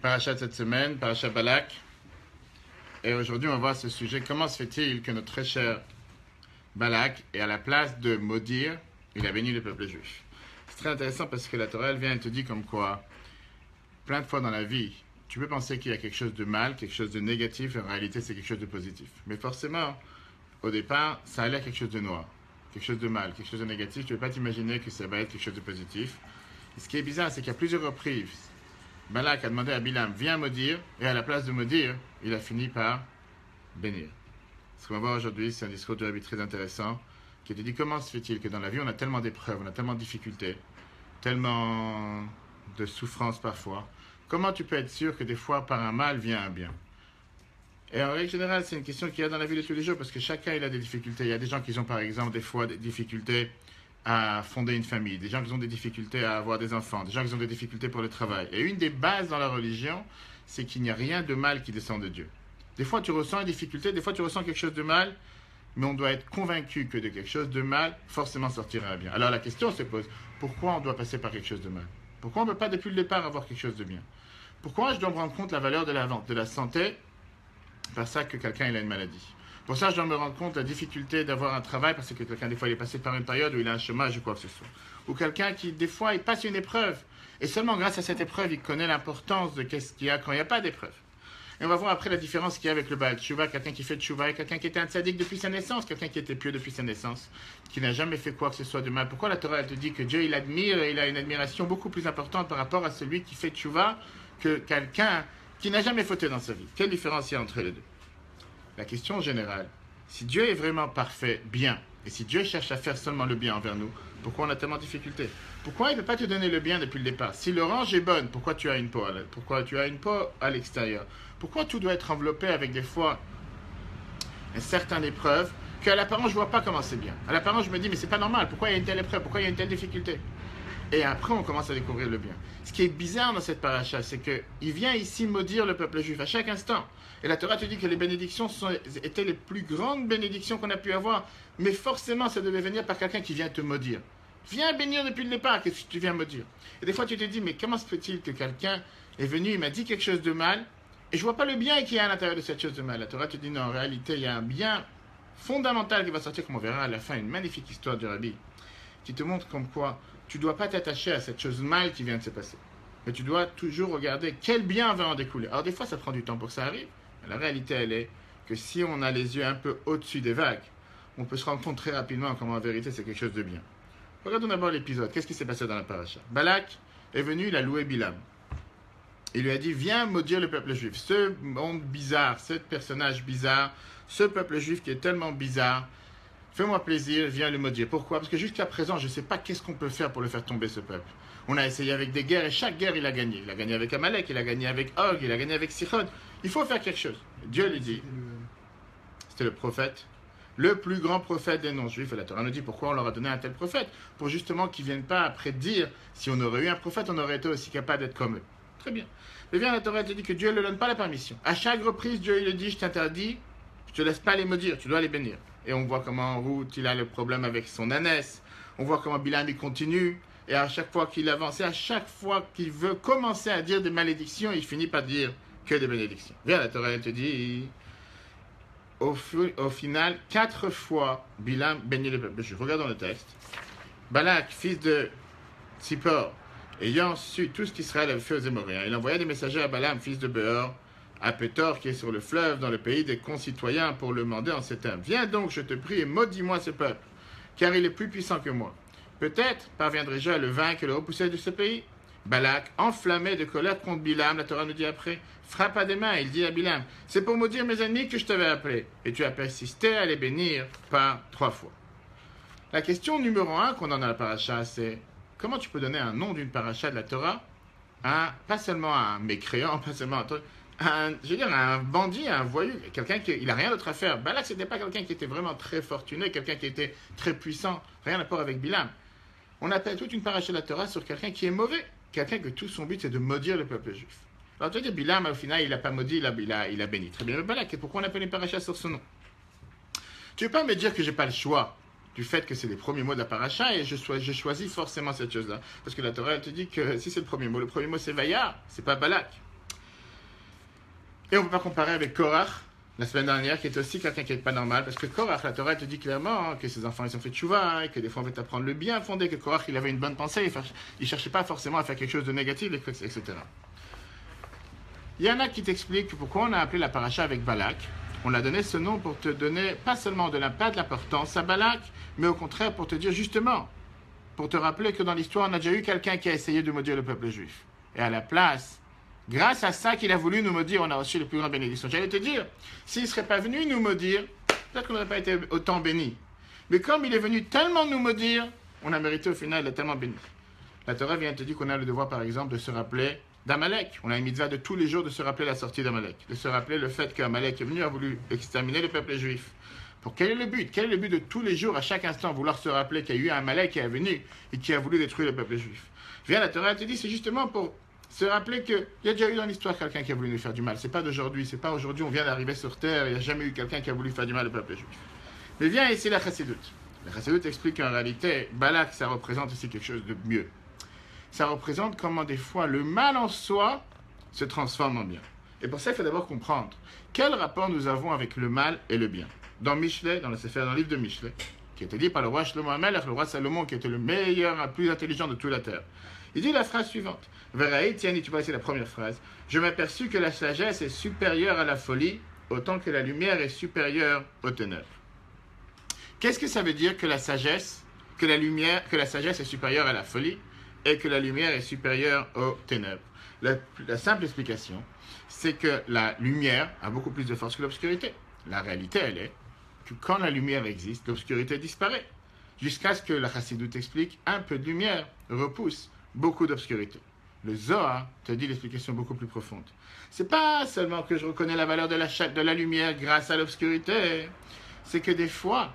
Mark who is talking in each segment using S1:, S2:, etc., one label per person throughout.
S1: Parachat cette semaine, Parachat Balak. Et aujourd'hui, on va voir ce sujet. Comment se fait-il que notre très cher Balak, et à la place de maudire, il a béni le peuple juif? C'est très intéressant parce que la Torah, elle vient et te dit comme quoi, plein de fois dans la vie, tu peux penser qu'il y a quelque chose de mal, quelque chose de négatif, et en réalité, c'est quelque chose de positif. Mais forcément, au départ, ça a l'air quelque chose de noir, quelque chose de mal, quelque chose de négatif. Tu ne peux pas t'imaginer que ça va être quelque chose de positif. Et ce qui est bizarre, c'est qu'à plusieurs reprises, Balak a demandé à Bilam, viens maudire, et à la place de maudire, il a fini par bénir. Ce qu'on va voir aujourd'hui, c'est un discours du Rabbi très intéressant, qui te dit comment se fait-il que dans la vie, on a tellement d'épreuves, on a tellement de difficultés, tellement de souffrances parfois. Comment tu peux être sûr que des fois, par un mal, vient un bien? Et en règle générale, c'est une question qu'il y a dans la vie de tous les jours, parce que chacun il a des difficultés. Il y a des gens qui ont, par exemple, des fois des difficultés à fonder une famille, des gens qui ont des difficultés à avoir des enfants, des gens qui ont des difficultés pour le travail. Et une des bases dans la religion, c'est qu'il n'y a rien de mal qui descend de Dieu. Des fois, tu ressens une difficulté, des fois, tu ressens quelque chose de mal, mais on doit être convaincu que de quelque chose de mal, forcément sortira bien. Alors la question se pose, pourquoi on doit passer par quelque chose de mal? Pourquoi on ne peut pas depuis le départ avoir quelque chose de bien? Pourquoi je dois me rendre compte de la valeur de la santé par ça que quelqu'un il a une maladie? Pour ça, je dois me rendre compte de la difficulté d'avoir un travail parce que quelqu'un, des fois, il est passé par une période où il a un chômage ou quoi que ce soit. Ou quelqu'un qui, des fois, il passe une épreuve. Et seulement grâce à cette épreuve, il connaît l'importance de qu'est-ce qu'il y a quand il n'y a pas d'épreuve. Et on va voir après la différence qu'il y a avec le Baal Tchouva, quelqu'un qui fait Tchouva et quelqu'un qui était un tzaddik depuis sa naissance, quelqu'un qui était pieux depuis sa naissance, qui n'a jamais fait quoi que ce soit de mal. Pourquoi la Torah elle te dit que Dieu il admire et il a une admiration beaucoup plus importante par rapport à celui qui fait Tchouva que quelqu'un qui n'a jamais fauté dans sa vie? Quelle différence il y a entre les deux? La question générale, si Dieu est vraiment parfait, bien, et si Dieu cherche à faire seulement le bien envers nous, pourquoi on a tellement de difficultés? Pourquoi il ne peut pas te donner le bien depuis le départ? Si l'orange est bonne, pourquoi tu as une peau à l'extérieur? Pourquoi tout doit être enveloppé avec des fois une certaine épreuve qu'à l'apparence je ne vois pas comment c'est bien? À l'apparence je me dis mais c'est pas normal, pourquoi il y a une telle épreuve? Pourquoi il y a une telle difficulté? Et après, on commence à découvrir le bien. Ce qui est bizarre dans cette paracha, c'est qu'il vient ici maudire le peuple juif à chaque instant. Et la Torah te dit que les bénédictions étaient les plus grandes bénédictions qu'on a pu avoir. Mais forcément, ça devait venir par quelqu'un qui vient te maudire. Viens bénir depuis le départ, que tu viens maudire. Et des fois, tu te dis, mais comment se fait-il que quelqu'un est venu, il m'a dit quelque chose de mal, et je ne vois pas le bien qu'il y a à l'intérieur de cette chose de mal. La Torah te dit, non, en réalité, il y a un bien fondamental qui va sortir, comme on verra à la fin, une magnifique histoire du Rabbi, qui te montre comme quoi tu ne dois pas t'attacher à cette chose mal qui vient de se passer. Mais tu dois toujours regarder quel bien va en découler. Alors des fois, ça prend du temps pour que ça arrive. Mais la réalité, elle est que si on a les yeux un peu au-dessus des vagues, on peut se rendre compte très rapidement comment en vérité c'est quelque chose de bien. Regardons d'abord l'épisode. Qu'est-ce qui s'est passé dans la paracha? Balak est venu, il a loué Bilam. Il lui a dit, viens maudire le peuple juif. Ce monde bizarre, ce personnage bizarre, ce peuple juif qui est tellement bizarre, fais-moi plaisir, viens le maudire. Pourquoi? Parce que jusqu'à présent, je ne sais pas qu'est-ce qu'on peut faire pour le faire tomber, ce peuple. On a essayé avec des guerres et chaque guerre, il a gagné. Il a gagné avec Amalek, il a gagné avec Og, il a gagné avec Sichon. Il faut faire quelque chose. Dieu lui dit, c'était le prophète, le plus grand prophète des non-juifs. Et la Torah nous dit pourquoi on leur a donné un tel prophète. Pour justement qu'ils ne viennent pas après dire, si on aurait eu un prophète, on aurait été aussi capable d'être comme eux. Très bien. Mais bien, la Torah te dit que Dieu ne leur donne pas la permission. À chaque reprise, Dieu il lui dit, je t'interdis, je ne te laisse pas les maudire, tu dois les bénir. Et on voit comment en route, il a le problème avec son ânesse. On voit comment Bilam, il continue. Et à chaque fois qu'il avance, et à chaque fois qu'il veut commencer à dire des malédictions, il finit par dire que des bénédictions. Viens, la Torah, elle te dit, au final, 4 fois, Bilam bénit le peuple. Regardons le texte. Balak, fils de Tsippor, ayant su tout ce qu'Israël avait fait aux Émoréens, il envoya des messagers à Balaam, fils de Beor, à Pétor, qui est sur le fleuve, dans le pays des concitoyens, pour le demander en ces termes. Viens donc, je te prie, et maudis-moi ce peuple, car il est plus puissant que moi. Peut-être parviendrai-je à le vaincre et le repousser de ce pays. Balak, enflammé de colère contre Bilam, la Torah nous dit après, frappa des mains, il dit à Bilam, c'est pour maudire mes ennemis que je t'avais appelé, et tu as persisté à les bénir par 3 fois. La question numéro 1 qu'on en a à la paracha, c'est comment tu peux donner un nom d'une paracha de la Torah à, pas seulement à un mécréant, pas seulement à un truc, je veux dire, un bandit, un voyou, quelqu'un qui n'a rien d'autre à faire. Balak, ce n'était pas quelqu'un qui était vraiment très fortuné, quelqu'un qui était très puissant, rien à voir avec Bilam. On appelle toute une paracha de la Torah sur quelqu'un qui est mauvais, quelqu'un que tout son but c'est de maudire le peuple juif. Alors tu vas dire, Bilam, au final, il n'a pas maudit, il a béni. Très bien, mais Balak, pourquoi on appelle une paracha sur son nom? Tu ne veux pas me dire que je n'ai pas le choix du fait que c'est les premiers mots de la paracha et je choisis forcément cette chose-là. Parce que la Torah, elle te dit que si c'est le premier mot c'est Vayar, c'est pas Balak. Et on ne peut pas comparer avec Korach, la semaine dernière, qui est aussi quelqu'un qui n'est pas normal, parce que Korach, la Torah te dit clairement que ses enfants ils ont fait tchouva, et que des fois on veut t'apprendre le bien fondé, que Korach il avait une bonne pensée, il ne cherchait pas forcément à faire quelque chose de négatif, etc. Il y en a qui t'expliquent pourquoi on a appelé la paracha avec Balak. On l'a donné ce nom pour te donner pas seulement pas de l'importance à Balak, mais au contraire pour te dire justement, pour te rappeler que dans l'histoire on a déjà eu quelqu'un qui a essayé de maudire le peuple juif. Et à la place, grâce à ça qu'il a voulu nous maudire, on a reçu les plus grandes bénédictions. J'allais te dire, s'il ne serait pas venu nous maudire, peut-être qu'on n'aurait pas été autant bénis. Mais comme il est venu tellement nous maudire, on a mérité au final d'être tellement bénis. La Torah vient te dire qu'on a le devoir par exemple de se rappeler d'Amalek. On a une mitzvah de tous les jours de se rappeler la sortie d'Amalek, de se rappeler le fait qu'Amalek est venu, a voulu exterminer le peuple juif. Pour quel est le but? Quel est le but de tous les jours, à chaque instant, vouloir se rappeler qu'il y a eu un Amalek qui est venu et qui a voulu détruire le peuple juif? Viens, la Torah te dit, c'est justement pour se rappeler qu'il y a déjà eu dans l'histoire quelqu'un qui a voulu nous faire du mal. C'est pas d'aujourd'hui, c'est pas aujourd'hui, on vient d'arriver sur terre, il n'y a jamais eu quelqu'un qui a voulu faire du mal au peuple juif. Mais viens ici la Chassidoute. La Chassidoute explique qu'en réalité, Balak, ça représente aussi quelque chose de mieux. Ça représente comment des fois le mal en soi se transforme en bien. Et pour ça, il faut d'abord comprendre quel rapport nous avons avec le mal et le bien. Dans Mishlei, dans le livre de Mishlei, qui a été dit par le roi Shlomo HaMelech, le roi Salomon, qui était le meilleur, le plus intelligent de toute la terre. Il dit la phrase suivante. Veraï, tiens, tu vois, c'est la première phrase. Je m'aperçus que la sagesse est supérieure à la folie, autant que la lumière est supérieure aux ténèbres. Qu'est-ce que ça veut dire que la sagesse est supérieure à la folie et que la lumière est supérieure aux ténèbres? La simple explication, c'est que la lumière a beaucoup plus de force que l'obscurité. La réalité, elle est que quand la lumière existe, l'obscurité disparaît. Jusqu'à ce que la Chassidoute explique, un peu de lumière repousse beaucoup d'obscurité. Le Zohar te dit l'explication beaucoup plus profonde. C'est pas seulement que je reconnais la valeur de la lumière grâce à l'obscurité, c'est que des fois,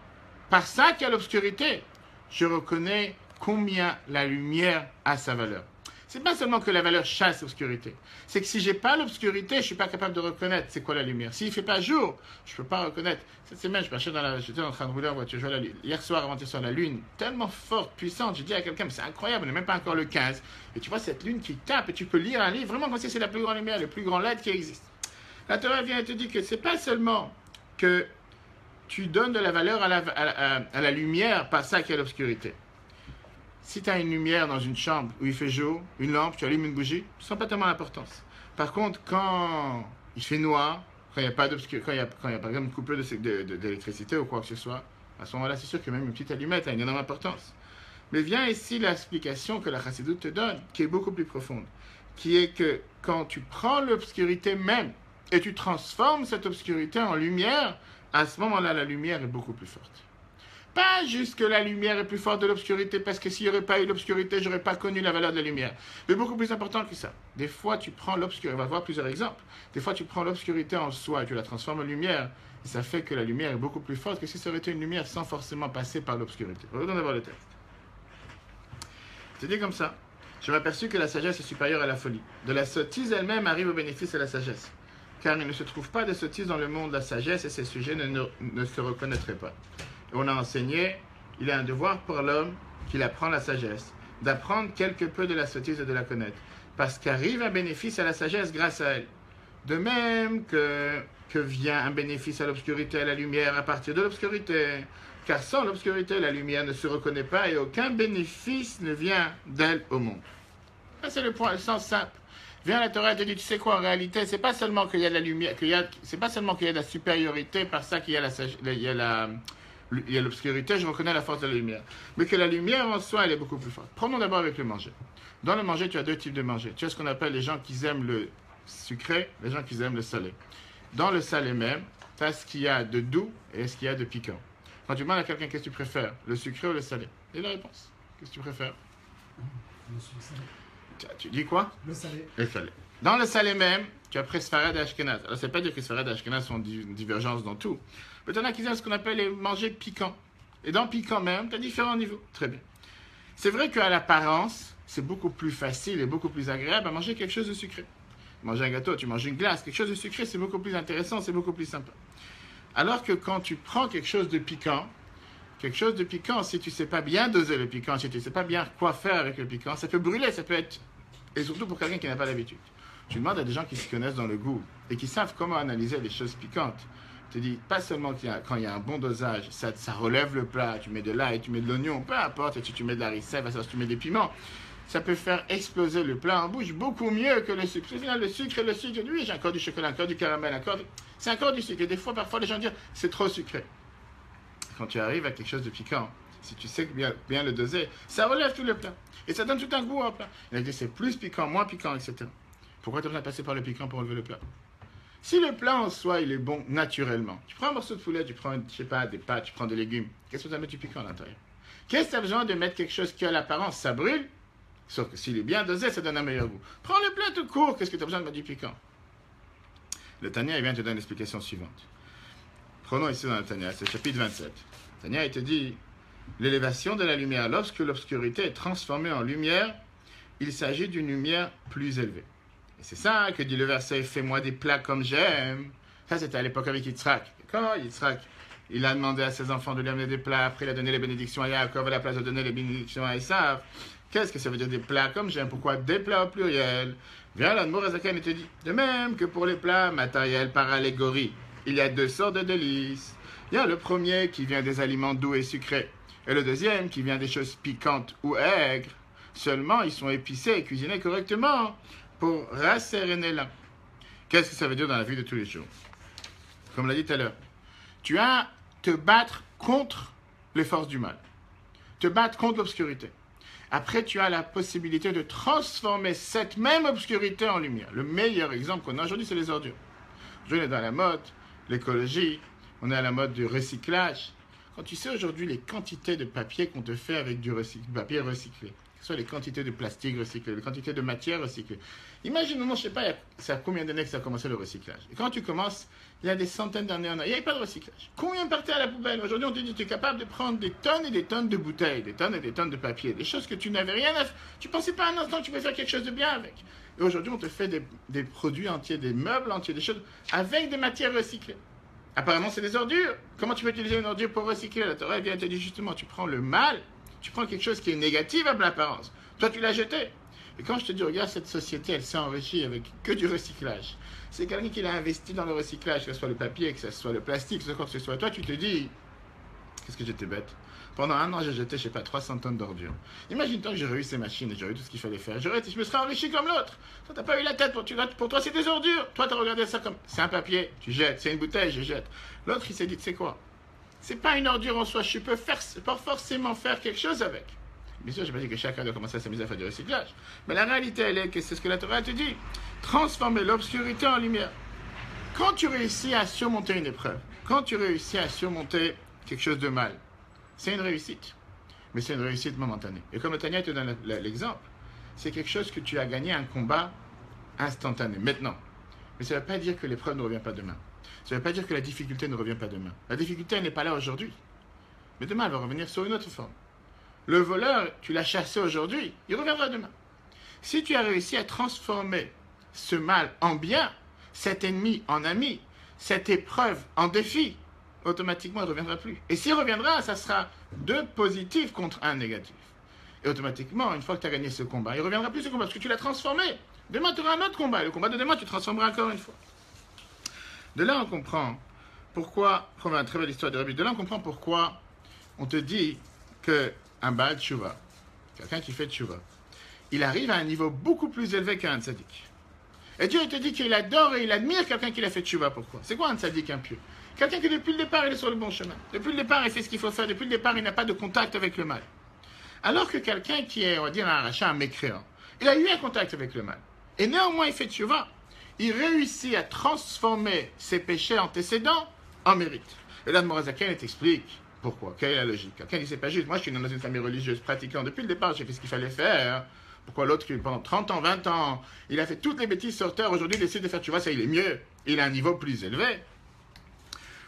S1: par ça qu'il y a l'obscurité, je reconnais combien la lumière a sa valeur. C'est pas seulement que la valeur chasse l'obscurité. C'est que si j'ai pas l'obscurité, je suis pas capable de reconnaître c'est quoi la lumière. S'il fait pas jour, je peux pas reconnaître. Cette semaine, j'étais en train de rouler en voiture, je vois hier soir, avant-hier soir, la lune tellement forte, puissante. J'ai dit à quelqu'un, mais c'est incroyable, on n'est même pas encore le 15. Et tu vois cette lune qui tape et tu peux lire un livre, vraiment comme si c'est la plus grande lumière, le plus grand LED qui existe. La Torah vient et te dit que c'est pas seulement que tu donnes de la valeur à la lumière par ça qu'il y a l'obscurité. Si tu as une lumière dans une chambre où il fait jour, une lampe, tu allumes une bougie, ça n'a pas tellement d'importance. Par contre, quand il fait noir, quand il n'y a pas d'obscurité, quand il y a par exemple une coupure d'électricité ou quoi que ce soit, à ce moment-là, c'est sûr que même une petite allumette a une énorme importance. Mais vient ici l'explication que la Chassidoute te donne, qui est beaucoup plus profonde, qui est que quand tu prends l'obscurité même et tu transformes cette obscurité en lumière, à ce moment-là, la lumière est beaucoup plus forte. Pas juste que la lumière est plus forte de l'obscurité, parce que s'il n'y aurait pas eu l'obscurité, je n'aurais pas connu la valeur de la lumière. Mais beaucoup plus important que ça. Des fois, tu prends l'obscurité, on va voir plusieurs exemples. Des fois, tu prends l'obscurité en soi et tu la transformes en lumière. Et ça fait que la lumière est beaucoup plus forte que si ça aurait été une lumière sans forcément passer par l'obscurité. Regardons d'abord le texte. C'est dit comme ça. Je m'aperçus que la sagesse est supérieure à la folie. De la sottise elle-même arrive au bénéfice de la sagesse. Car il ne se trouve pas de sottise dans le monde de la sagesse et ces sujets ne se reconnaîtraient pas. On a enseigné, il a un devoir pour l'homme qu'il apprend la sagesse, d'apprendre quelque peu de la sottise et de la connaître, parce qu'arrive un bénéfice à la sagesse grâce à elle. De même que vient un bénéfice à l'obscurité et à la lumière à partir de l'obscurité, car sans l'obscurité, la lumière ne se reconnaît pas et aucun bénéfice ne vient d'elle au monde. Ça, c'est le sens simple. Vient la Torah et te dit, tu sais quoi, en réalité, c'est pas seulement qu'il y a de la lumière, c'est pas seulement qu'il y a de la supériorité par ça qu'il y a il y a l'obscurité, je reconnais la force de la lumière. Mais que la lumière en soi, elle est beaucoup plus forte. Prenons d'abord avec le manger. Dans le manger, tu as deux types de manger. Tu as ce qu'on appelle les gens qui aiment le sucré, les gens qui aiment le salé. Dans le salé même, tu as ce qu'il y a de doux et ce qu'il y a de piquant. Quand tu demandes à quelqu'un qu'est-ce que tu préfères, le sucré ou le salé? Et la réponse, qu'est-ce que tu préfères?
S2: Le salé.
S1: Tu dis quoi?
S2: Le salé.
S1: Le salé. Dans le salé même, tu as Sfarad et Ashkenaz. Alors, ça ne veut pas dire que Sfarad et Ashkenaz sont une divergence dans tout. Mais tu en as qui aiment ce qu'on appelle les manger piquant. Et dans piquant même, tu as différents niveaux. Très bien. C'est vrai qu'à l'apparence, c'est beaucoup plus facile et beaucoup plus agréable à manger quelque chose de sucré. Manger un gâteau, tu manges une glace, quelque chose de sucré, c'est beaucoup plus intéressant, c'est beaucoup plus sympa. Alors que quand tu prends quelque chose de piquant, si tu ne sais pas bien doser le piquant, si tu ne sais pas bien quoi faire avec le piquant, ça peut brûler, ça peut être... Et surtout pour quelqu'un qui n'a pas l'habitude. Tu demandes à des gens qui se connaissent dans le goût et qui savent comment analyser les choses piquantes. Je te dis, pas seulement quand il y a un bon dosage, ça relève le plat, tu mets de l'ail, tu mets de l'oignon, peu importe, et tu mets de la ricette, tu mets des piments, ça peut faire exploser le plat en bouche beaucoup mieux que le sucre. Au final, le sucre, oui, j'ai encore du chocolat, encore du caramel, c'est encore du sucre. Et des fois, parfois, les gens disent, c'est trop sucré. Quand tu arrives à quelque chose de piquant, si tu sais bien le doser, ça relève tout le plat. Et ça donne tout un goût au plat. Il a dit, c'est plus piquant, moins piquant, etc. Pourquoi tu as besoin de passer par le piquant pour enlever le plat? Si le plat en soi, il est bon naturellement, tu prends un morceau de poulet, tu prends, je sais pas, des pâtes, tu prends des légumes, qu'est-ce que tu as mettre du piquant à l'intérieur? Qu'est-ce que tu as besoin de mettre quelque chose qui a l'apparence, ça brûle? Sauf que s'il est bien dosé, ça donne un meilleur goût. Prends le plat tout court, qu'est-ce que tu as besoin de mettre du piquant? Le Tanya, il vient te donner l'explication suivante. Prenons ici dans le Tanya, c'est le chapitre 27. Le Tanya, il te dit, l'élévation de la lumière, lorsque l'obscurité est transformée en lumière, il s'agit d'une lumière plus élevée. Et c'est ça que dit le verset, fais-moi des plats comme j'aime. Ça, c'était à l'époque avec Yitzhak. Quand Yitzhak, il a demandé à ses enfants de lui amener des plats, après il a donné les bénédictions à Yaakov à la place de donner les bénédictions à Esav. Qu'est-ce que ça veut dire des plats comme j'aime? Pourquoi des plats au pluriel? Viens là, Mourazakan, il te dit, de même que pour les plats matériels par allégorie, il y a deux sortes de délices. Il y a le premier qui vient des aliments doux et sucrés, et le deuxième qui vient des choses piquantes ou aigres. Seulement, ils sont épicés et cuisinés correctement pour rasséréner l'âme. Qu'est-ce que ça veut dire dans la vie de tous les jours? Comme on l'a dit tout à l'heure, tu as te battre contre les forces du mal, te battre contre l'obscurité. Après, tu as la possibilité de transformer cette même obscurité en lumière. Le meilleur exemple qu'on a aujourd'hui, c'est les ordures. Aujourd'hui, on est dans la mode, l'écologie, on est à la mode du recyclage. Quand tu sais aujourd'hui les quantités de papier qu'on te fait avec du papier recyclé, que ce soit les quantités de plastique recyclé, les quantités de matière recyclée. Imagine, je ne sais pas, ça a combien d'années que ça a commencé le recyclage. Et quand tu commences, il y a des centaines d'années en arrière, il n'y avait pas de recyclage. Combien partaient à la poubelle? Aujourd'hui, on te dit que tu es capable de prendre des tonnes et des tonnes de bouteilles, des tonnes et des tonnes de papier, des choses que tu n'avais rien à faire. Tu ne pensais pas un instant que tu pouvais faire quelque chose de bien avec. Et aujourd'hui, on te fait des produits entiers, des meubles entiers, des choses avec des matières recyclées. Apparemment, c'est des ordures. Comment tu peux utiliser une ordure pour recycler? La Torah vient te dire justement, tu prends le mal, tu prends quelque chose qui est négatif à l'apparence. Toi, tu l'as jeté. Et quand je te dis, regarde, cette société, elle s'est enrichie avec que du recyclage. C'est quelqu'un qui l'a investi dans le recyclage, que ce soit le papier, que ce soit le plastique, que ce soit quoi que ce soit. Toi, tu te dis, qu'est-ce que j'étais bête. Pendant un an, j'ai jeté, je sais pas, 300 tonnes d'ordures. Imagine-toi que j'aurais eu ces machines et j'aurais eu tout ce qu'il fallait faire. Je me serais enrichi comme l'autre. Toi, t'as pas eu la tête. Pour toi, c'est des ordures. Toi, t'as regardé ça comme, c'est un papier, tu jettes. C'est une bouteille, je jette. L'autre, il s'est dit, tu sais quoi? C'est pas une ordure en soi. Je peux pas forcément faire quelque chose avec. Bien sûr, je n'ai pas dit que chacun doit commencer à s'amuser à faire du recyclage. Mais la réalité, elle est que c'est ce que la Torah te dit. Transformer l'obscurité en lumière. Quand tu réussis à surmonter une épreuve, quand tu réussis à surmonter quelque chose de mal, c'est une réussite. Mais c'est une réussite momentanée. Et comme le Tanya te donne l'exemple, c'est quelque chose que tu as gagné un combat instantané, maintenant. Mais ça ne veut pas dire que l'épreuve ne revient pas demain. Ça ne veut pas dire que la difficulté ne revient pas demain. La difficulté, elle n'est pas là aujourd'hui. Mais demain, elle va revenir sous une autre forme. Le voleur, tu l'as chassé aujourd'hui, il reviendra demain. Si tu as réussi à transformer ce mal en bien, cet ennemi en ami, cette épreuve en défi, automatiquement, il ne reviendra plus. Et s'il reviendra, ça sera 2 positifs contre 1 négatif. Et automatiquement, une fois que tu as gagné ce combat, il ne reviendra plus ce combat, parce que tu l'as transformé. Demain, tu auras un autre combat. Et le combat de demain, tu transformeras encore une fois. De là, on comprend pourquoi, prendre une très belle histoire de Rabbi, de là, on comprend pourquoi on te dit qu'un Baal Tshuva, quelqu'un qui fait Tshuva, il arrive à un niveau beaucoup plus élevé qu'un tzaddik. Et Dieu te dit qu'il adore et il admire quelqu'un qui l'a fait Tshuva. Pourquoi? C'est quoi un tzaddik impieux? Quelqu'un qui depuis le départ, il est sur le bon chemin. Depuis le départ, il fait ce qu'il faut faire. Depuis le départ, il n'a pas de contact avec le mal. Alors que quelqu'un qui est, on va dire, un rachat, un mécréant, il a eu un contact avec le mal. Et néanmoins, il fait Tshuva. Il réussit à transformer ses péchés antécédents en mérite. Et là, Mourazakan, il t'explique pourquoi. Quelle est la logique? Quelqu'un dit, c'est pas juste. Moi, je suis dans une famille religieuse pratiquante. Depuis le départ, j'ai fait ce qu'il fallait faire. Pourquoi l'autre, pendant 30 ans, 20 ans, il a fait toutes les bêtises sur terre, aujourd'hui, il décide de faire Tshuva, ça, il est mieux. Il a un niveau plus élevé.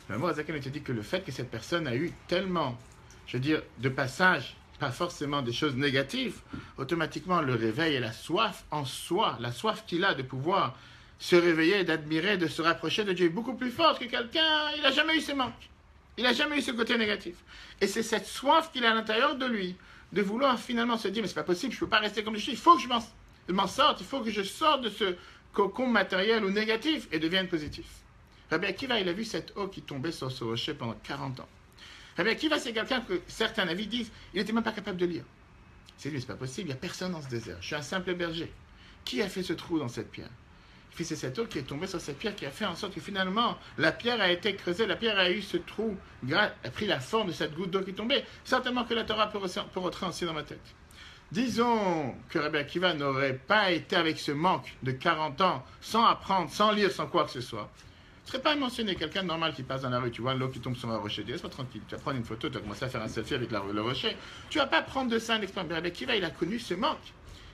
S1: Le Mourazakan te dit que le fait que cette personne a eu tellement, je veux dire, de passages, pas forcément des choses négatives, automatiquement le réveil et la soif en soi, la soif qu'il a de pouvoir se réveiller, d'admirer, de se rapprocher de Dieu est beaucoup plus forte que quelqu'un, il n'a jamais eu ce manque. Il n'a jamais eu ce côté négatif. Et c'est cette soif qu'il a à l'intérieur de lui, de vouloir finalement se dire, mais c'est pas possible, je ne peux pas rester comme je suis, il faut que je m'en sorte, il faut que je sorte de ce cocon matériel ou négatif et deviennent positifs. Rabbi Akiva, il a vu cette eau qui tombait sur ce rocher pendant 40 ans. Rabbi Akiva, c'est quelqu'un que certains avis disent, il n'était même pas capable de lire. C'est lui, c'est pas possible, il n'y a personne dans ce désert. Je suis un simple berger. Qui a fait ce trou dans cette pierre? C'est cette eau qui est tombée sur cette pierre qui a fait en sorte que finalement, la pierre a été creusée, la pierre a eu ce trou, a pris la forme de cette goutte d'eau qui tombait. Certainement que la Torah peut rentrer ainsi dans ma tête. Disons que Rabbi Akiva n'aurait pas été avec ce manque de 40 ans, sans apprendre, sans lire, sans quoi que ce soit. Ce ne serait pas mentionné quelqu'un de normal qui passe dans la rue, tu vois l'eau qui tombe sur un rocher, tu dis, laisse-moi tranquille, tu vas prendre une photo, tu vas commencer à faire un selfie avec le rocher. Tu ne vas pas prendre de ça un expérience. Rabbi Akiva, il a connu ce manque.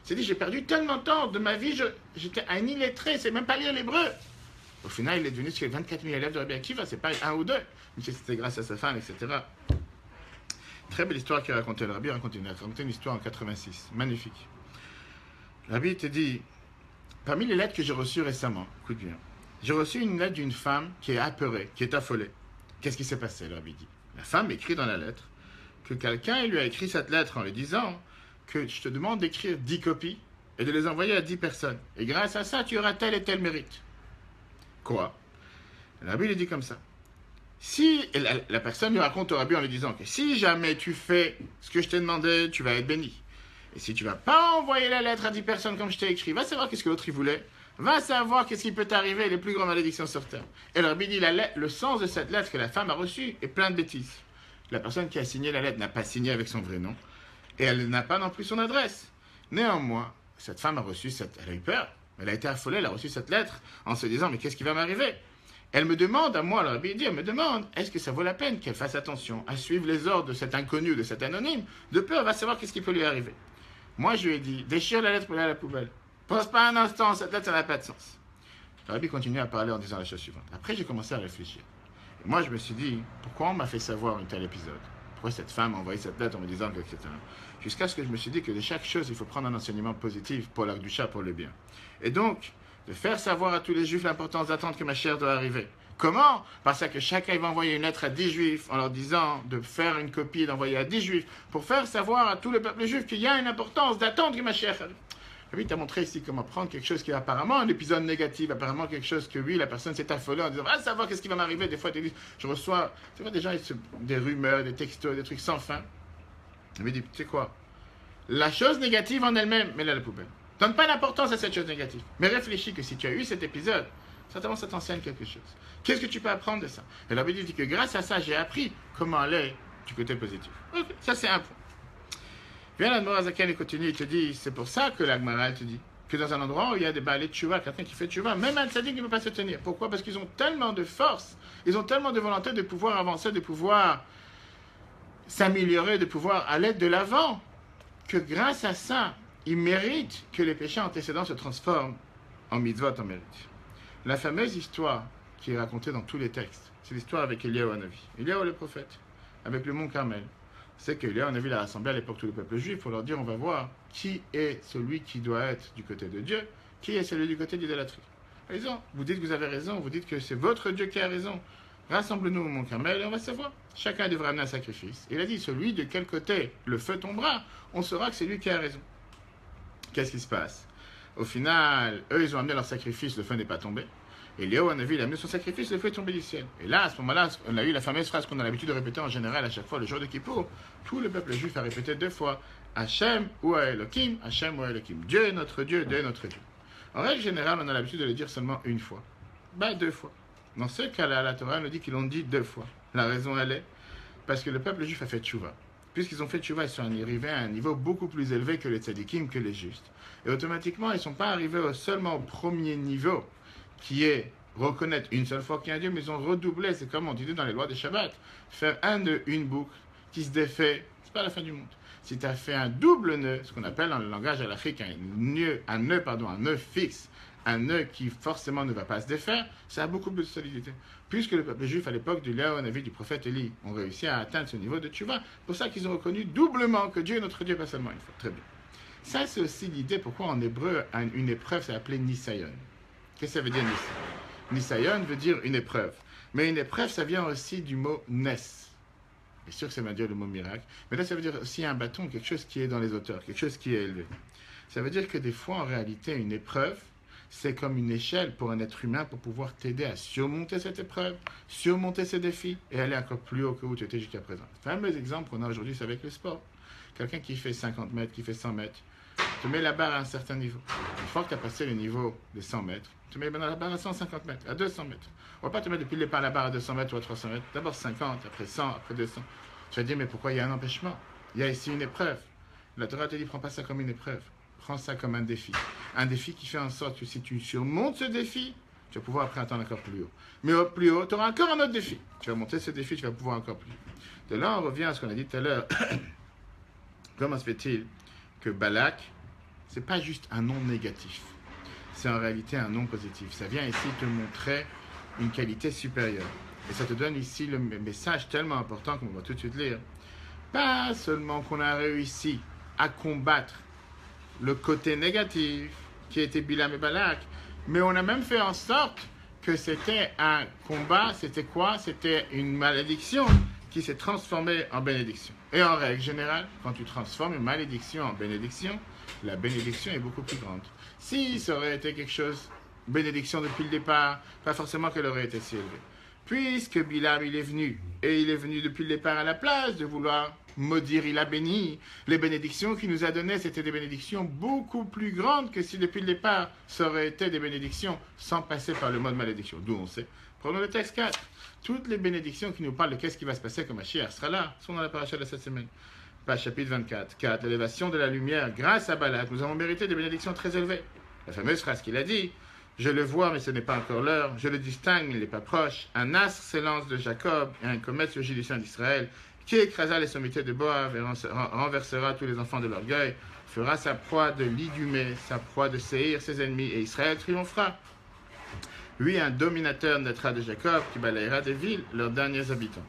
S1: Il s'est dit, j'ai perdu tellement de temps de ma vie, j'étais un illettré, c'est même pas lire l'hébreu. Au final, il est devenu sur les 24 000 élèves de Rabbi Akiva, c'est pas un ou deux, mais c'était grâce à sa femme, etc. Très belle histoire qu'il racontait. Le Rabbi racontait une histoire en 86, magnifique. Le Rabbi te dit, parmi les lettres que j'ai reçues récemment, écoute bien, j'ai reçu une lettre d'une femme qui est apeurée, qui est affolée. Qu'est-ce qui s'est passé, le Rabbi dit? La femme écrit dans la lettre que quelqu'un lui a écrit cette lettre en lui disant que je te demande d'écrire 10 copies et de les envoyer à 10 personnes. Et grâce à ça, tu auras tel et tel mérite. Quoi? Le Rabbi lui dit comme ça. Si la personne lui raconte au Rabbi en lui disant que si jamais tu fais ce que je t'ai demandé, tu vas être béni. Et si tu ne vas pas envoyer la lettre à 10 personnes comme je t'ai écrit, va savoir qu'est-ce que l'autre il voulait. Va savoir qu'est-ce qui peut t'arriver, les plus grandes malédictions sur terre. Et le Rabbi dit, le sens de cette lettre que la femme a reçue est plein de bêtises. La personne qui a signé la lettre n'a pas signé avec son vrai nom. Et elle n'a pas non plus son adresse. Néanmoins, cette femme a reçu elle a eu peur. Elle a été affolée, elle a reçu cette lettre en se disant, mais qu'est-ce qui va m'arriver? Elle me demande à moi, le Rabbi dit, elle me demande, est-ce que ça vaut la peine qu'elle fasse attention à suivre les ordres de cet inconnu, de cet anonyme? De peur, elle va savoir qu'est-ce qui peut lui arriver. Moi, je lui ai dit, déchire la lettre pour aller à la poubelle. Pense pas un instant, cette lettre, ça n'a pas de sens. Le Rabbi continue à parler en disant la chose suivante. Après, j'ai commencé à réfléchir. Et moi, je me suis dit, pourquoi on m'a fait savoir un tel épisode? Pourquoi cette femme a envoyé cette lettre en me disant que, etc. Jusqu'à ce que je me suis dit que de chaque chose, il faut prendre un enseignement positif pour l'Akdusha, pour le bien. Et donc, de faire savoir à tous les Juifs l'importance d'attendre que ma chair doit arriver. Comment? Parce que chacun va envoyer une lettre à 10 Juifs en leur disant de faire une copie et d'envoyer à 10 Juifs pour faire savoir à tout le peuple juif qu'il y a une importance d'attendre que ma chair arrive. Lui, tu as montré ici comment prendre quelque chose qui est apparemment un épisode négatif, apparemment quelque chose que oui, la personne s'est affolée en disant va savoir qu'est-ce qui va m'arriver. Des fois, je reçois, tu vois, des gens, des rumeurs, des textos, des trucs sans fin. Il me dit, tu sais quoi? La chose négative en elle-même, mets-la à la poubelle. Donne pas d'importance à cette chose négative. Mais réfléchis que si tu as eu cet épisode, certainement ça t'enseigne quelque chose. Qu'est-ce que tu peux apprendre de ça? Et la Bible dit que grâce à ça, j'ai appris comment aller du côté positif. Ok, ça c'est un point. Viens l'Admorazaken et continue, il te dit, c'est pour ça que l'Agmara te dit que dans un endroit où il y a des balais de tchouva, quelqu'un qui fait tchouva, même un tzaddik ne peut pas se tenir. Pourquoi? Parce qu'ils ont tellement de force, ils ont tellement de volonté de pouvoir avancer, de pouvoir s'améliorer, de pouvoir aller de l'avant, que grâce à ça, ils méritent que les péchés antécédents se transforment en mitzvot, en mérite. La fameuse histoire qui est racontée dans tous les textes, c'est l'histoire avec Eliyahu Hanavi. Eliyahu le prophète, avec le mont Carmel. C'est que Eliyahu Hanavi l'a rassemblé à l'époque tout le peuple juif pour leur dire, on va voir qui est celui qui doit être du côté de Dieu, qui est celui du côté de l'idolâtrie. Raison, vous dites que vous avez raison, vous dites que c'est votre Dieu qui a raison. Rassemble-nous au mont Carmel et on va savoir. Chacun devra amener un sacrifice. Il a dit, celui de quel côté le feu tombera, on saura que c'est lui qui a raison. Qu'est-ce qui se passe? Au final, eux, ils ont amené leur sacrifice, le feu n'est pas tombé. Et Eliyahu Hanavi, il a amené son sacrifice, le feu est tombé du ciel. Et là, à ce moment-là, on a eu la fameuse phrase qu'on a l'habitude de répéter en général à chaque fois, le jour de Kippour. Tout le peuple juif a répété 2 fois, Hachem ou Elohim, Hachem ou Elohim. Dieu est notre Dieu, Dieu est notre Dieu. En règle générale, on a l'habitude de le dire seulement 1 fois. 2 fois. Dans ce cas-là, la Torah nous dit qu'ils l'ont dit 2 fois. La raison, elle est parce que le peuple juif a fait tchouva. Puisqu'ils ont fait tchouva, ils sont arrivés à un niveau beaucoup plus élevé que les tzadikim, que les justes. Et automatiquement, ils ne sont pas arrivés seulement au premier niveau, qui est reconnaître une seule fois qu'il y a un Dieu, mais ils ont redoublé. C'est comme on dit dans les lois des Shabbat. Faire un nœud, une boucle, qui se défait, c'est pas la fin du monde. Si tu as fait un double nœud, ce qu'on appelle dans le langage halachique un nœud fixe, un nœud qui forcément ne va pas se défaire, ça a beaucoup plus de solidité. Puisque le peuple juif à l'époque du Eliyahu Hanavi, du prophète Élie, ont réussi à atteindre ce niveau de tchouva, c'est pour ça qu'ils ont reconnu doublement que Dieu est notre Dieu, pas seulement une fois. Très bien. Ça, c'est aussi l'idée pourquoi en hébreu, une épreuve, c'est appelé Nisayon. Qu'est-ce que ça veut dire Nisayon? Nisayon veut dire une épreuve. Mais une épreuve, ça vient aussi du mot Nes. Bien sûr que ça veut dire le mot miracle. Mais là, ça veut dire aussi un bâton, quelque chose qui est dans les hauteurs, quelque chose qui est élevé. Ça veut dire que des fois, en réalité, une épreuve, c'est comme une échelle pour un être humain pour pouvoir t'aider à surmonter cette épreuve, surmonter ces défis et aller encore plus haut que où tu étais jusqu'à présent. Le fameux exemple qu'on a aujourd'hui, c'est avec le sport. Quelqu'un qui fait 50 mètres, qui fait 100 mètres, tu mets la barre à un certain niveau. Une fois que tu as passé le niveau des 100 mètres, tu mets la barre à 150 mètres, à 200 mètres. On ne va pas te mettre depuis le départ la barre à 200 mètres ou à 300 mètres. D'abord 50, après 100, après 200. Tu vas te dire, mais pourquoi il y a un empêchement? Il y a ici une épreuve. La Torah te dit, prends pas ça comme une épreuve. Prends ça comme un défi. Un défi qui fait en sorte que si tu surmontes ce défi, tu vas pouvoir après atteindre encore plus haut. Mais au plus haut, tu auras encore un autre défi. Tu vas monter ce défi, tu vas pouvoir encore plus haut. De là, on revient à ce qu'on a dit tout à l'heure. Comment se fait-il que Balak, ce n'est pas juste un nom négatif. C'est en réalité un nom positif. Ça vient ici te montrer une qualité supérieure. Et ça te donne ici le message tellement important qu'on va tout de suite lire. Pas seulement qu'on a réussi à combattre le côté négatif qui était Bilam et Balak, mais on a même fait en sorte que c'était un combat, c'était quoi? C'était une malédiction qui s'est transformée en bénédiction. Et en règle générale, quand tu transformes une malédiction en bénédiction, la bénédiction est beaucoup plus grande. Si ça aurait été quelque chose, bénédiction depuis le départ, pas forcément qu'elle aurait été si élevée. Puisque Bilam, il est venu, et il est venu depuis le départ à la place de vouloir maudire, il a béni. Les bénédictions qu'il nous a données, c'était des bénédictions beaucoup plus grandes que si depuis le départ, ça aurait été des bénédictions sans passer par le mode malédiction. D'où on sait. Prenons le texte 4. Toutes les bénédictions qui nous parlent de qu'est-ce qui va se passer comme Mashiach sera là, sont dans la paracha de cette semaine. Page chapitre 24. 4. L'élévation de la lumière grâce à Balak. Nous avons mérité des bénédictions très élevées. La fameuse phrase qu'il a dit. Je le vois, mais ce n'est pas encore l'heure. Je le distingue, mais il n'est pas proche. Un astre s'élance de Jacob et un comète surgit du sein d'Israël, qui écrasa les sommités de Moab et renversera tous les enfants de l'orgueil, fera sa proie de l'Idumée, sa proie de Séhir, ses ennemis, et Israël triomphera. Oui, un dominateur naîtra de Jacob qui balayera des villes, leurs derniers habitants.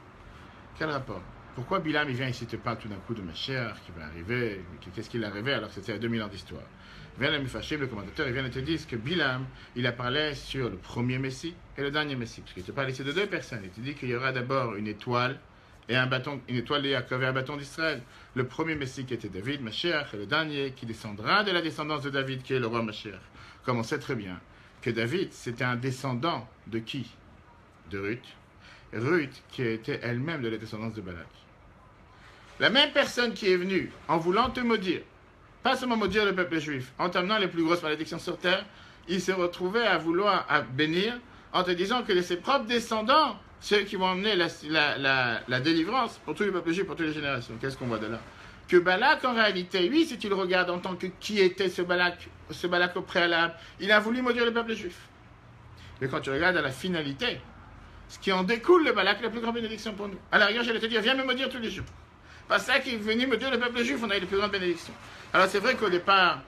S1: Quel rapport? Pourquoi Bilam, il vient ici te parle tout d'un coup de Mashiach qui va arriver? Qu'est-ce qu'il est arrivé alors que c'était à 2000 ans d'histoire? Vient le Mifashim, le commentateur, il vient de te dire que Bilam, il a parlé sur le premier Messie et le dernier Messie. Parce qu'il te parle ici de deux personnes. Il te dit qu'il y aura d'abord une étoile et un bâton, une étoile de Yaakov et un bâton d'Israël. Le premier Messie qui était David, Mashiach, et le dernier qui descendra de la descendance de David, qui est le roi Mashiach. Comme on sait très bien que David, c'était un descendant de qui? De Ruth. Ruth, qui était elle-même de la descendance de Balak. La même personne qui est venue en voulant te maudire, pas seulement maudire le peuple juif, en t'amenant les plus grosses malédictions sur terre, il se retrouvait à vouloir bénir en te disant que ses propres descendants, ceux qui vont amener la délivrance pour tous les peuples juifs, pour toutes les générations. Qu'est-ce qu'on voit de là? Que Balak, en réalité, oui, si tu le regardes en tant que qui était ce Balak au préalable, il a voulu maudire le peuple juif. Mais quand tu regardes à la finalité, ce qui en découle, le Balak, la plus grande bénédiction pour nous. À l'arrière, j'allais te dire, viens me maudire tous les jours. Parce que ça qui est venu maudire le peuple juif, on a eu les plus grandes bénédictions. Alors c'est vrai qu'au départ,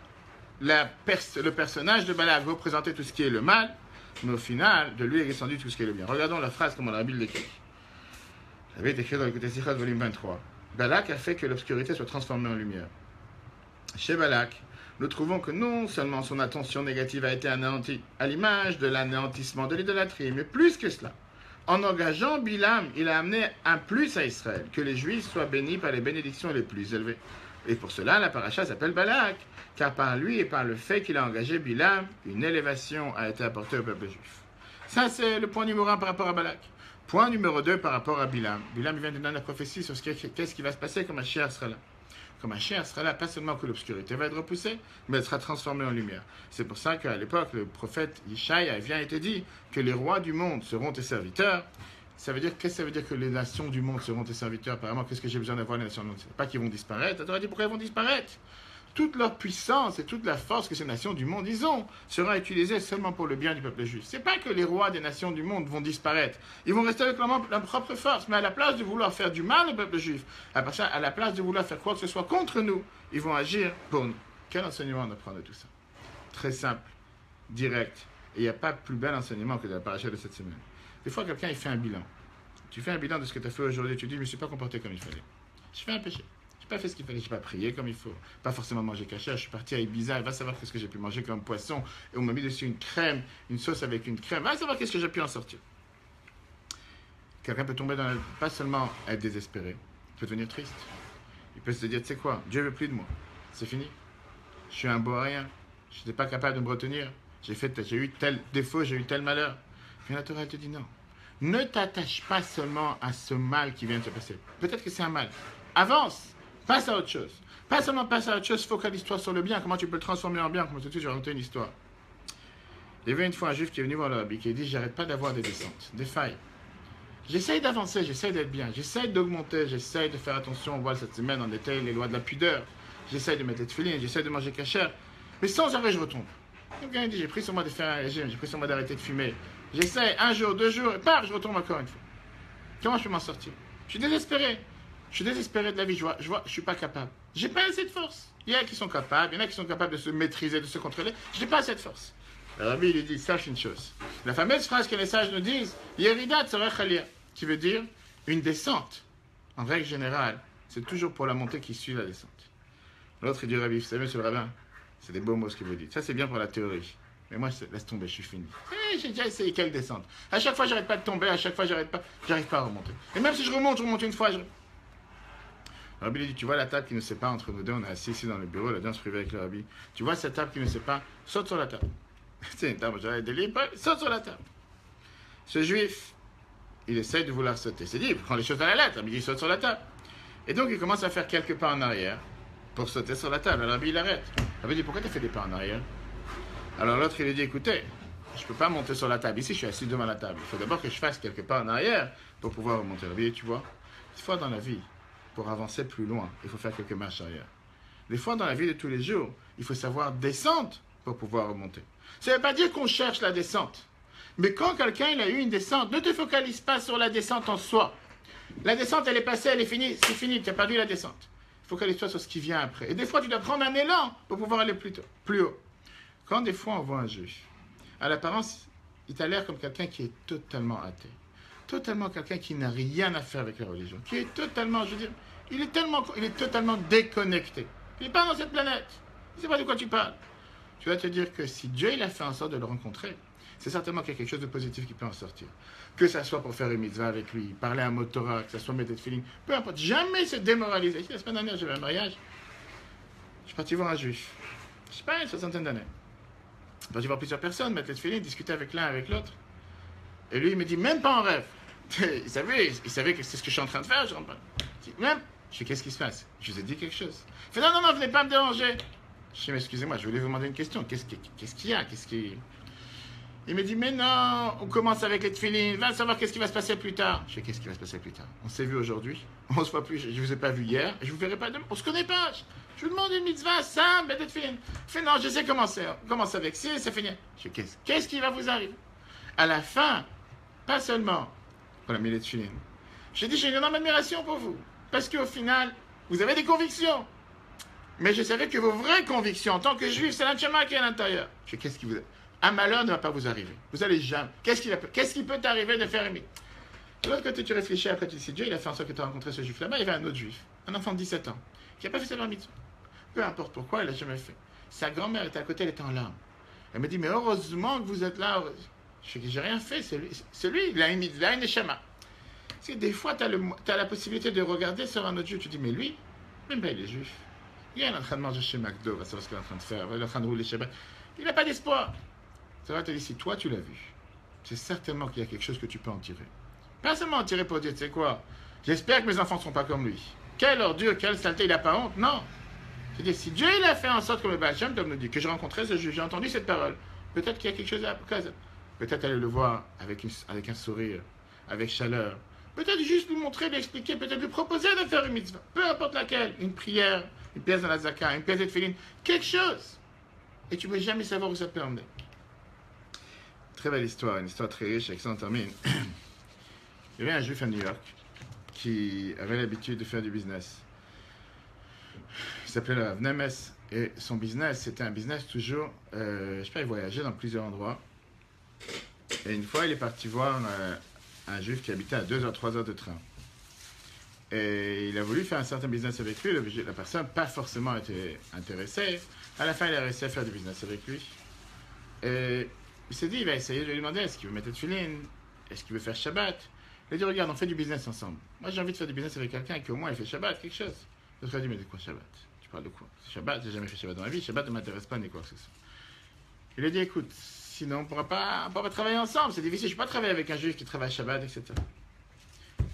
S1: le personnage de Balak représentait tout ce qui est le mal, mais au final, de lui est descendu tout ce qui est le bien. Regardons la phrase comme on l'a l'écrit. Ça avait été écrit dans l'écoute Sichot, volume 23. Balak a fait que l'obscurité soit transformée en lumière. Chez Balak, nous trouvons que non seulement son attention négative a été anéantie, à l'image de l'anéantissement de l'idolâtrie, mais plus que cela. En engageant Bilam, il a amené un plus à Israël, que les Juifs soient bénis par les bénédictions les plus élevées. Et pour cela, la paracha s'appelle Balak, car par lui et par le fait qu'il a engagé Bilam, une élévation a été apportée au peuple juif. Ça, c'est le point numéro 1 par rapport à Balak. Point numéro 2 par rapport à Bilam. Bilam vient de donner la prophétie sur qu'est-ce qui va se passer quand Mashiach sera là. Quand Mashiach sera là, pas seulement que l'obscurité va être repoussée, mais elle sera transformée en lumière. C'est pour ça qu'à l'époque, le prophète Ishaïa vient et te dit que les rois du monde seront tes serviteurs. Ça veut dire, qu'est-ce que ça veut dire que les nations du monde seront tes serviteurs? Apparemment, qu'est-ce que j'ai besoin d'avoir les nations du monde? C'est pas qu'ils vont disparaître. Tu aurais dit pourquoi ils vont disparaître? Toute leur puissance et toute la force que ces nations du monde ils ont sera utilisée seulement pour le bien du peuple juif. C'est pas que les rois des nations du monde vont disparaître. Ils vont rester avec leur propre force, mais à la place de vouloir faire du mal au peuple juif, à la place de vouloir faire quoi que ce soit contre nous, ils vont agir pour nous. Quel enseignement on apprend de tout ça? Très simple, direct. Et il n'y a pas plus bel enseignement que de la paracha de cette semaine. Des fois, quelqu'un il fait un bilan. Tu fais un bilan de ce que tu as fait aujourd'hui, tu dis, je ne me suis pas comporté comme il fallait. Je fais un péché. Je n'ai pas fait ce qu'il fallait, je n'ai pas prié comme il faut. Pas forcément manger caché, je suis parti à Ibiza, va savoir qu'est-ce que j'ai pu manger comme poisson. Et on m'a mis dessus une crème, une sauce avec une crème, va savoir qu'est-ce que j'ai pu en sortir. Quelqu'un peut tomber dans pas seulement être désespéré, il peut devenir triste. Il peut se dire, tu sais quoi, Dieu ne veut plus de moi. C'est fini. Je suis un beau à rien. Je n'étais pas capable de me retenir. j'ai eu tel défaut, j'ai eu tel malheur. Mais la Torah, elle te dit non. Ne t'attache pas seulement à ce mal qui vient de se passer. Peut-être que c'est un mal. Avance, passe à autre chose. Pas seulement passe à autre chose, focalise-toi sur le bien. Comment tu peux le transformer en bien? Comme tout de suite, je vais raconter une histoire. Il y avait une fois un juif qui est venu voir le rabbi qui a dit: j'arrête pas d'avoir des descentes, des failles. J'essaye d'avancer, j'essaye d'être bien, j'essaye d'augmenter, j'essaye de faire attention. On voit cette semaine en détail les lois de la pudeur. J'essaye de mettre les tefilines, j'essaye de manger cachère. Mais sans arrêt, je retombe. Donc, il dit: j'ai pris sur moi de faire un régime, j'ai pris sur moi d'arrêter de fumer. J'essaye un jour, 2 jours, et paf, je retombe encore une fois. Comment je peux m'en sortir? Je suis désespéré. Je suis désespéré de la vie. Je vois, je suis pas capable. J'ai pas assez de force. Il y en a qui sont capables, il y en a qui sont capables de se maîtriser, de se contrôler. Je n'ai pas assez de force. Le rabbi, il dit: sache une chose. La fameuse phrase que les sages nous disent, Yeridat Tzorech Aliyah, qui veut dire une descente. En règle générale, c'est toujours pour la montée qui suit la descente. L'autre, il dit: rabbi, vous savez, monsieur le rabbin, c'est des beaux mots ce que vous dites. Ça, c'est bien pour la théorie. Mais moi, laisse tomber, je suis fini. J'ai déjà essayé quelle descente. À chaque fois, j'arrête pas de tomber, à chaque fois, j'arrive pas à remonter. Et même si je remonte une fois. Le rabbi lui dit: tu vois la table qui nous sépare entre nous deux, on est assis ici dans le bureau, la danse privée avec le rabbi. Tu vois cette table qui nous sépare, saute sur la table. C'est une table, j'aurais des livres, saute sur la table. Ce juif, il essaye de vouloir sauter. C'est dit, il prend les choses à la lettre, il saute sur la table. Et donc, il commence à faire quelques pas en arrière pour sauter sur la table. Alors, le rabbi, il arrête. Le rabbi dit: pourquoi tu as fait des pas en arrière? Alors l'autre, il lui dit: écoutez, je ne peux pas monter sur la table. Ici, je suis assis devant la table. Il faut d'abord que je fasse quelques pas en arrière pour pouvoir remonter. Et tu vois, des fois dans la vie, pour avancer plus loin, il faut faire quelques marches arrière. Des fois dans la vie de tous les jours, il faut savoir descendre pour pouvoir remonter. Ça ne veut pas dire qu'on cherche la descente. Mais quand quelqu'un il a eu une descente, ne te focalise pas sur la descente en soi. La descente, elle est passée, elle est finie, c'est fini, tu as perdu la descente. Focalise-toi sur ce qui vient après. Et des fois, tu dois prendre un élan pour pouvoir aller plus haut. Quand des fois on voit un juif, à l'apparence, il t'a l'air comme quelqu'un qui est totalement athée. Totalement quelqu'un qui n'a rien à faire avec la religion. Qui est totalement, je veux dire, il est totalement déconnecté. Il n'est pas dans cette planète. Il ne sait pas de quoi tu parles. Tu vas te dire que si Dieu il a fait en sorte de le rencontrer, c'est certainement qu'il y a quelque chose de positif qui peut en sortir. Que ça soit pour faire une mitzvah avec lui, parler un mot de Torah, que ça soit mettre des feelings, peu importe, jamais se démoraliser. La semaine dernière, j'avais un mariage. Je suis parti voir un juif. Je ne sais pas, une 60aine d'années. Je suis parti voir plusieurs personnes, mettre les feelings, discuter avec l'un, avec l'autre. Et lui, il me dit: même pas en rêve. Il savait que c'est ce que je suis en train de faire. Je rentre pas. Même. Je fais: qu'est-ce qui se passe? Je vous ai dit quelque chose. Il fait: non, venez pas me déranger. Je dis: mais excusez-moi, je voulais vous demander une question. Qu'est-ce qu'il y a? Il me dit: mais non, on commence avec les tefilines, va savoir qu'est-ce qui va se passer plus tard. Je fais: qu'est-ce qui va se passer plus tard? On s'est vu aujourd'hui, on se voit plus, je ne vous ai pas vu hier, et je ne vous verrai pas demain, on se connaît pas. Je vous demande une mitzvah, simple, mais des tefilines. Il fait: non, je sais comment c'est, on commence avec si, c'est fini. Je fais: qu'est-ce qui va vous arriver? À la fin, pas seulement pour la mis les tefilines, j'ai dit: j'ai une énorme admiration pour vous, parce qu'au final, vous avez des convictions. Mais je savais que vos vraies convictions, en tant que juif, c'est l'anchama qui est à l'intérieur. Je fais: qu'est-ce qui vous... Un malheur ne va pas vous arriver. Vous allez jamais. Qu'est-ce qui peut t'arriver de faire une mitzvah? De l'autre côté, tu réfléchis, après tu dis: si Dieu il a fait en sorte que tu as rencontré ce juif là-bas, il y avait un autre juif, un enfant de 17 ans, qui n'a pas fait sa mitzvah. Peu importe pourquoi, il n'a jamais fait. Sa grand-mère était à côté, elle était en larmes. Elle me dit: mais heureusement que vous êtes là. Je fais: que j'ai rien fait, c'est lui, il a une mitzvah, une échama. C'est des fois, tu as la possibilité de regarder sur un autre juif, tu dis: mais lui, même pas il est juif. Il est en train de manger chez McDo, va savoir ce qu'il est en train de faire, il est en train de rouler chez... Il n'a pas d'espoir. Ça va te dire: si toi tu l'as vu, c'est certainement qu'il y a quelque chose que tu peux en tirer. Pas seulement en tirer pour dire: tu sais quoi, j'espère que mes enfants ne sont pas comme lui. Quelle ordure, quelle saleté, il n'a pas honte. Non. C'est-à-dire, si Dieu il a fait en sorte, comme le Baal Shem Tov nous dit, que je rencontrais ce juif, j'ai entendu cette parole, peut-être qu'il y a quelque chose à cause. Peut-être aller le voir avec un sourire, avec chaleur. Peut-être juste lui montrer, lui expliquer, peut-être lui proposer de faire une mitzvah, peu importe laquelle, une prière, une pièce dans la zaka, une pièce de tefilin, quelque chose. Et tu ne peux jamais savoir où ça peut emmener. Très belle histoire, une histoire très riche, avec ça on termine. Il y avait un juif à New York qui avait l'habitude de faire du business. Il s'appelait le Rav Nemes, et son business, c'était un business toujours, je ne sais pas, il voyageait dans plusieurs endroits. Et une fois, il est parti voir un juif qui habitait à 2 heures, 3 heures de train. Et il a voulu faire un certain business avec lui. La personne pas forcément été intéressée. À la fin, il a réussi à faire du business avec lui. Et il s'est dit, il va essayer de lui demander: est-ce qu'il veut mettre de tefilin? Est-ce qu'il veut faire Shabbat? Il a dit: regarde, on fait du business ensemble. Moi, j'ai envie de faire du business avec quelqu'un qui au moins il fait Shabbat, quelque chose. L'autre a dit: mais de quoi Shabbat? Tu parles de quoi? Shabbat, j'ai jamais fait Shabbat dans ma vie. Shabbat ne m'intéresse pas ni quoi que ce soit. Il a dit, écoute, sinon on ne pourra pas travailler ensemble, c'est difficile, je ne peux pas travailler avec un juif qui travaille Shabbat, etc.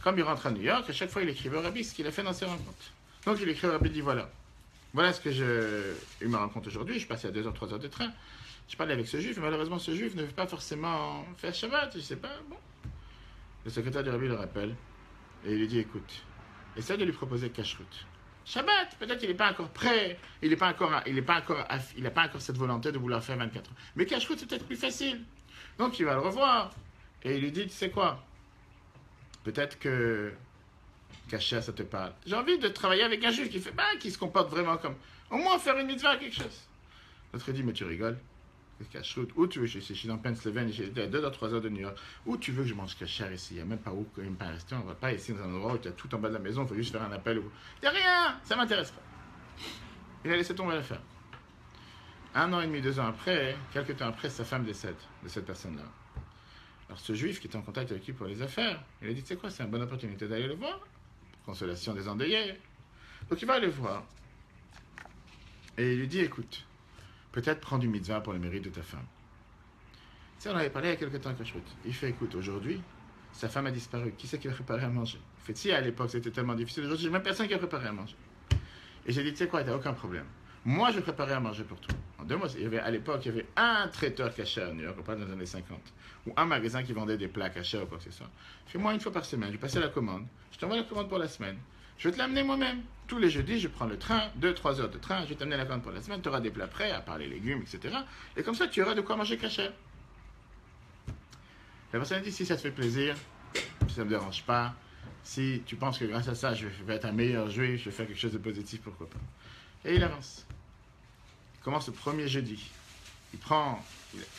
S1: Comme il rentre à New York, à chaque fois il écrivait au rabbi ce qu'il a fait dans ses rencontres. Donc il écrit au rabbi, il dit, voilà ce que il me rencontre aujourd'hui, je passe à 2 heures, 3 heures de train, je parlais avec ce juif, et malheureusement ce juif ne veut pas forcément faire Shabbat, je ne sais pas, bon. Le secrétaire du rabbi le rappelle, et il lui dit, écoute, essaie de lui proposer Kashrut. Shabbat, peut-être qu'il n'est pas encore prêt, il n'a pas encore cette volonté de vouloir faire 24 heures. Mais Kashrut, c'est peut-être plus facile. Donc il va le revoir, et il lui dit, tu sais quoi, peut-être que Kasher, ça te parle. J'ai envie de travailler avec un juif qui se comporte vraiment comme, au moins faire une mitzvah, quelque chose. L'autre dit, mais tu rigoles. Kashrut, où tu veux, je suis dans Pennsylvanie, j'étais à 2 à 3 heures de New York. Où tu veux que je mange kasher ici? Il n'y a même pas où, même pas un restaurant. On ne va pas ici dans un endroit où tu as tout en bas de la maison, il faut juste faire un appel. Il n'y a rien, ça ne m'intéresse pas. Il a laissé tomber l'affaire. 1 an et demi, 2 ans après, quelques temps après, sa femme décède de cette personne-là. Alors ce juif qui était en contact avec lui pour les affaires, il a dit, tu sais quoi, c'est une bonne opportunité d'aller le voir. Consolation des endeuillés. Donc il va aller voir. Et il lui dit, écoute, peut-être prends du mitzvah pour le mérite de ta femme. Tu sais, on avait parlé il y a quelques temps à Kashrut. Il fait, écoute, aujourd'hui, sa femme a disparu. Qui c'est qui a préparé à manger? Il fait, si à l'époque c'était tellement difficile, aujourd'hui, j'ai même personne qui a préparé à manger. Et j'ai dit, tu sais quoi, t'as aucun problème. Moi, je préparais à manger pour toi. En 2 mois, à l'époque, il y avait un traiteur kasher à New York, on parle dans les années 50, ou un magasin qui vendait des plats kasher ou quoi que ce soit. Fais-moi 1 fois par semaine, je vais passer la commande, je t'envoie la commande pour la semaine. Je vais te l'amener moi-même. Tous les jeudis, je prends le train, 2-3 heures de train, je vais t'amener la commande pour la semaine, tu auras des plats prêts, à part les légumes, etc. Et comme ça, tu auras de quoi manger kasher. La personne a dit, si ça te fait plaisir, si ça ne me dérange pas, si tu penses que grâce à ça, je vais être un meilleur juif, je vais faire quelque chose de positif, pourquoi pas. Et il avance. Il commence le premier jeudi. Il prend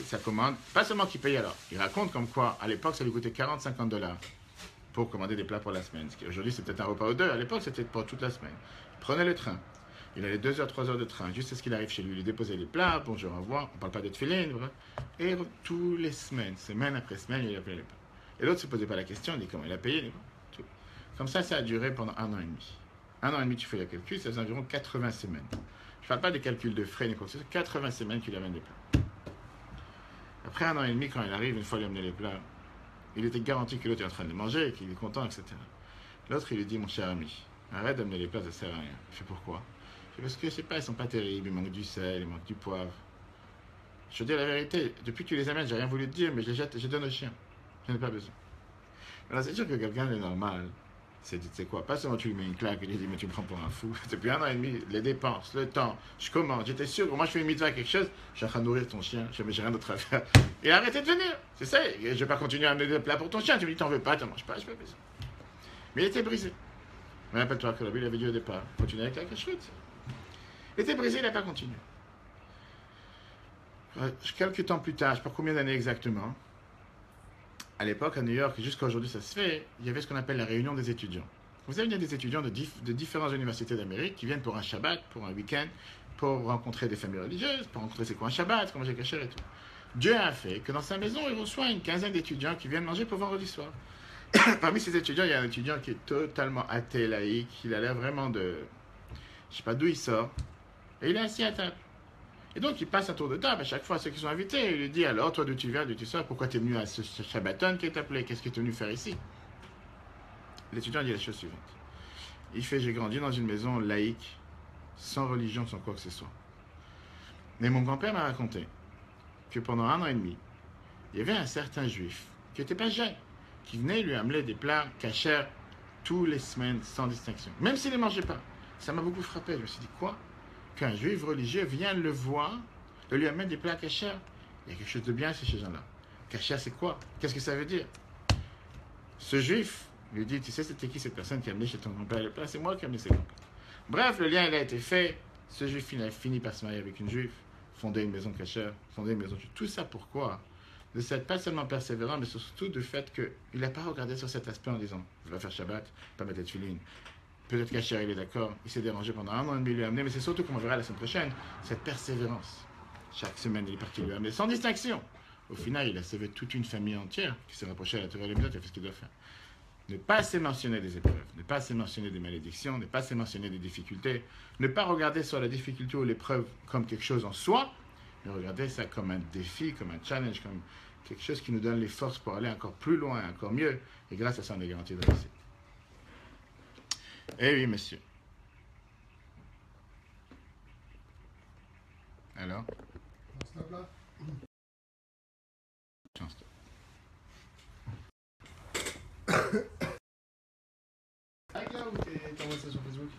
S1: sa commande, pas seulement qu'il paye alors. Il raconte comme quoi, à l'époque, ça lui coûtait 40-50 $ pour commander des plats pour la semaine. Aujourd'hui, c'est peut-être un repas ou 2. À l'époque, c'était pour toute la semaine. Il prenait le train. Il allait 2 heures, 3 heures de train. Juste à ce qu'il arrive chez lui, il déposait les plats. Bonjour, au revoir. On ne parle pas de tefillin. Et tous les semaines, semaine après semaine, il appelait les plats. Et l'autre ne se posait pas la question. Il dit comment il a payé. Tout. Comme ça a duré pendant 1 an et demi. 1 an et demi, tu fais le calcul, ça faisait environ 80 semaines. Je ne parle pas de calcul de frais, ni quoi que ce soit. 80 semaines qu'il amène des plats. Après 1 an et demi, quand il arrive, une fois il a amené les plats, il était garanti que l'autre est en train de les manger, qu'il est content, etc. L'autre, il lui dit, mon cher ami, arrête d'amener les plats, ça ne sert à rien. Il fait pourquoi? C'est parce que, je sais pas, ils sont pas terribles, il manque du sel, il manque du poivre. Je te dis la vérité, depuis que tu les amènes, j'ai rien voulu te dire, mais je les jette, je donne au chien. Je n'ai pas besoin. Alors c'est sûr que quelqu'un de normal, c'est quoi, pas seulement tu lui mets une claque et lui dis, mais tu me prends pour un fou. Depuis 1 an et demi, les dépenses, le temps, je commande, j'étais sûr que moi je fais une mitzvah quelque chose, je suis en train de nourrir ton chien, j'ai rien d'autre à faire. Et arrêtez de venir, c'est ça, je ne vais pas continuer à amener des plats pour ton chien, tu me dis, t'en veux pas, t'en manges pas, je peux pas besoin. Mais il était brisé. Mais rappelle-toi que il avait dit au départ, continue avec la kashrut. Il était brisé, il n'a pas continué. Quelques temps plus tard, je ne sais pas combien d'années exactement, à l'époque, à New York, et jusqu'à aujourd'hui ça se fait, il y avait ce qu'on appelle la réunion des étudiants. Vous savez, il y a des étudiants de différentes universités d'Amérique qui viennent pour un Shabbat, pour un week-end, pour rencontrer des familles religieuses, pour rencontrer c'est quoi un Shabbat, comment j'ai caché et tout. Dieu a fait que dans sa maison, il reçoit une quinzaine d'étudiants qui viennent manger pour vendredi soir. Parmi ces étudiants, il y a un étudiant qui est totalement athée, laïque, il a l'air vraiment de... Je ne sais pas d'où il sort, et il est assis à table. Et donc, il passe un tour de table à chaque fois à ceux qui sont invités. Il lui dit, alors, toi, d'où tu viens, d'où tu sors, pourquoi tu es venu à ce Shabbaton qui est appelé, qu'est-ce que tu es venu faire ici? L'étudiant dit la chose suivante. Il fait, j'ai grandi dans une maison laïque, sans religion, sans quoi que ce soit. Mais mon grand-père m'a raconté que pendant 1 an et demi, il y avait un certain juif, qui n'était pas jeune, qui venait lui amener des plats cachers tous les semaines, sans distinction. Même s'il ne les mangeait pas. Ça m'a beaucoup frappé. Je me suis dit, quoi? Qu'un juif religieux vient le voir, de lui amener des plats cachers. Il y a quelque chose de bien chez ces gens-là. Cacher, c'est quoi? Qu'est-ce que ça veut dire? Ce juif lui dit, tu sais, c'était qui cette personne qui a amené chez ton grand-père les plats? C'est moi qui ai amené ses grands-pères. Bref, le lien, il a été fait. Ce juif, il a fini par se marier avec une juive, fonder une maison cachère, fonder une maison juive. Tout ça pourquoi? De cette pas seulement persévérant, mais surtout du fait qu'il n'a pas regardé sur cet aspect en disant, je vais faire Shabbat, pas mettre les tefillin. Peut-être qu'Acher, il est d'accord, il s'est dérangé pendant 1 an et demi, il lui a amené, mais c'est surtout, comme on verra la semaine prochaine, cette persévérance. Chaque semaine, il est parti lui amener, sans distinction. Au final, il a sauvé toute une famille entière qui s'est rapprochée à la Torah et les Mitzvot, il a fait ce qu'il doit faire. Ne pas assez mentionner des épreuves, ne pas assez mentionner des malédictions, ne pas assez mentionner des difficultés, ne pas regarder sur la difficulté ou l'épreuve comme quelque chose en soi, mais regardez ça comme un défi, comme un challenge, comme quelque chose qui nous donne les forces pour aller encore plus loin, encore mieux. Et grâce à ça, on est garanti de réussir. Eh oui, monsieur. Alors?
S2: Stop là.
S1: Chance.
S2: Ah, ou t'envoies ça sur Facebook?